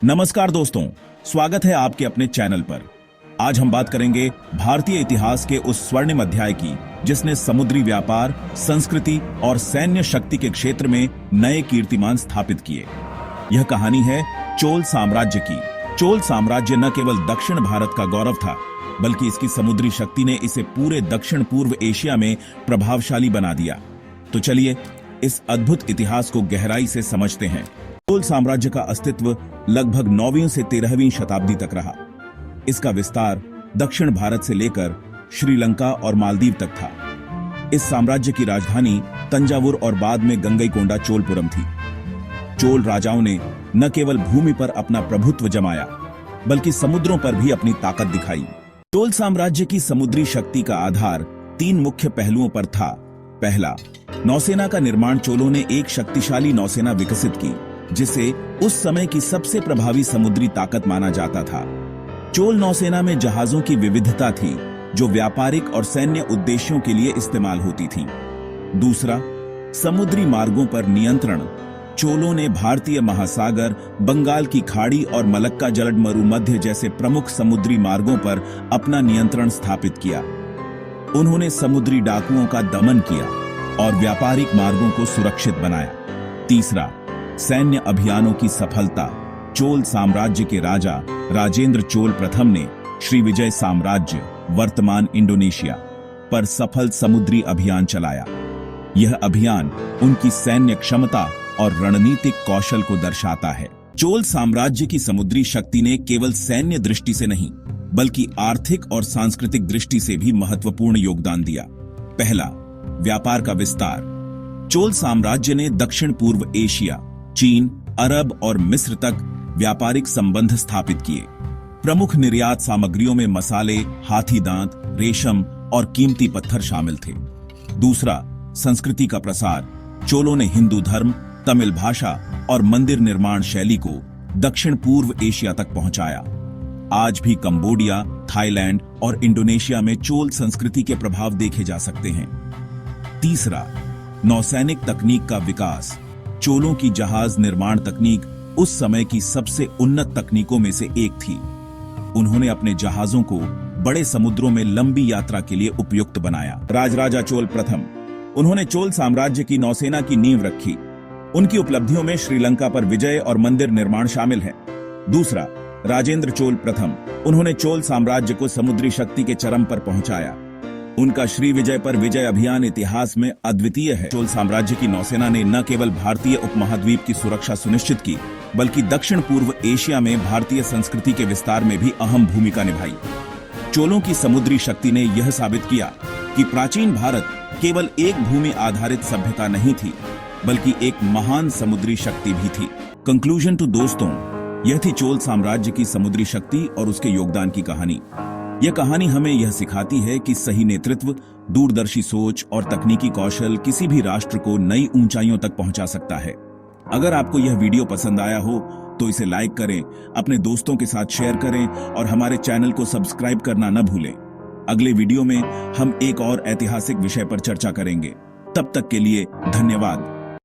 नमस्कार दोस्तों, स्वागत है आपके अपने चैनल पर। आज हम बात करेंगे भारतीय इतिहास के उस स्वर्णिम अध्याय की जिसने समुद्री व्यापार, संस्कृति और सैन्य शक्ति के क्षेत्र में नए कीर्तिमान स्थापित किए। यह कहानी है चोल साम्राज्य की। चोल साम्राज्य न केवल दक्षिण भारत का गौरव था, बल्कि इसकी समुद्री शक्ति ने इसे पूरे दक्षिण पूर्व एशिया में प्रभावशाली बना दिया। तो चलिए इस अद्भुत इतिहास को गहराई से समझते हैं। चोल साम्राज्य का अस्तित्व लगभग 9वीं से 13वीं शताब्दी तक रहा। इसका विस्तार दक्षिण भारत से लेकर श्रीलंका और मालदीव तक था। इस साम्राज्य की राजधानी तंजावुर और बाद में गंगईकोंडा चोलपुरम थी। चोल राजाओं ने न केवल भूमि पर अपना प्रभुत्व जमाया, बल्कि समुद्रों पर भी अपनी ताकत दिखाई। चोल साम्राज्य की समुद्री शक्ति का आधार 3 मुख्य पहलुओं पर था। पहला, नौसेना का निर्माण। चोलों ने एक शक्तिशाली नौसेना विकसित की, जिसे उस समय की सबसे प्रभावी समुद्री ताकत माना जाता था। चोल नौसेना में जहाजों की विविधता थी, जो व्यापारिक और सैन्य उद्देश्यों के लिए इस्तेमाल होती थी। दूसरा, समुद्री मार्गों पर नियंत्रण। चोलों ने भारतीय महासागर, बंगाल की खाड़ी और मलक्का जलद मरुमध्य जैसे प्रमुख समुद्री मार्गों पर अपना नियंत्रण स्थापित किया। उन्होंने समुद्री डाकुओं का दमन किया और व्यापारिक मार्गों को सुरक्षित बनाया। तीसरा, सैन्य अभियानों की सफलता। चोल साम्राज्य के राजा राजेंद्र चोल प्रथम ने श्रीविजय साम्राज्य, वर्तमान इंडोनेशिया, पर सफल समुद्री अभियान चलाया। यह अभियान उनकी सैन्य क्षमता और रणनीतिक कौशल को दर्शाता है। चोल साम्राज्य की समुद्री शक्ति ने केवल सैन्य दृष्टि से नहीं, बल्कि आर्थिक और सांस्कृतिक दृष्टि से भी महत्वपूर्ण योगदान दिया। पहला, व्यापार का विस्तार। चोल साम्राज्य ने दक्षिण पूर्व एशिया, चीन, अरब और मिस्र तक व्यापारिक संबंध स्थापित किए। प्रमुख निर्यात सामग्रियों में मसाले, हाथी दांत, रेशम और कीमती पत्थर शामिल थे। दूसरा, संस्कृति का प्रसार। चोलों ने हिंदू धर्म, तमिल भाषा और मंदिर निर्माण शैली को दक्षिण पूर्व एशिया तक पहुंचाया। आज भी कंबोडिया, थाईलैंड और इंडोनेशिया में चोल संस्कृति के प्रभाव देखे जा सकते हैं। तीसरा, नौसैनिक तकनीक का विकास। चोलों की जहाज निर्माण तकनीक उस समय की सबसे उन्नत तकनीकों में से एक थी। उन्होंने अपने जहाजों को बड़े समुद्रों में लंबी यात्रा के लिए उपयुक्त बनाया। राजराजा चोल प्रथम, उन्होंने चोल साम्राज्य की नौसेना की नींव रखी। उनकी उपलब्धियों में श्रीलंका पर विजय और मंदिर निर्माण शामिल है। दूसरा, राजेंद्र चोल प्रथम, उन्होंने चोल साम्राज्य को समुद्री शक्ति के चरम पर पहुंचाया। उनका श्रीविजय पर विजय अभियान इतिहास में अद्वितीय है। चोल साम्राज्य की नौसेना ने न केवल भारतीय उपमहाद्वीप की सुरक्षा सुनिश्चित की, बल्कि दक्षिण पूर्व एशिया में भारतीय संस्कृति के विस्तार में भी अहम भूमिका निभाई। चोलों की समुद्री शक्ति ने यह साबित किया कि प्राचीन भारत केवल एक भूमि आधारित सभ्यता नहीं थी, बल्कि एक महान समुद्री शक्ति भी थी। कंक्लूजन टू दोस्तों, यह थी चोल साम्राज्य की समुद्री शक्ति और उसके योगदान की कहानी। यह कहानी हमें यह सिखाती है कि सही नेतृत्व, दूरदर्शी सोच और तकनीकी कौशल किसी भी राष्ट्र को नई ऊंचाइयों तक पहुंचा सकता है। अगर आपको यह वीडियो पसंद आया हो तो इसे लाइक करें, अपने दोस्तों के साथ शेयर करें और हमारे चैनल को सब्सक्राइब करना न भूलें। अगले वीडियो में हम एक और ऐतिहासिक विषय पर चर्चा करेंगे। तब तक के लिए धन्यवाद।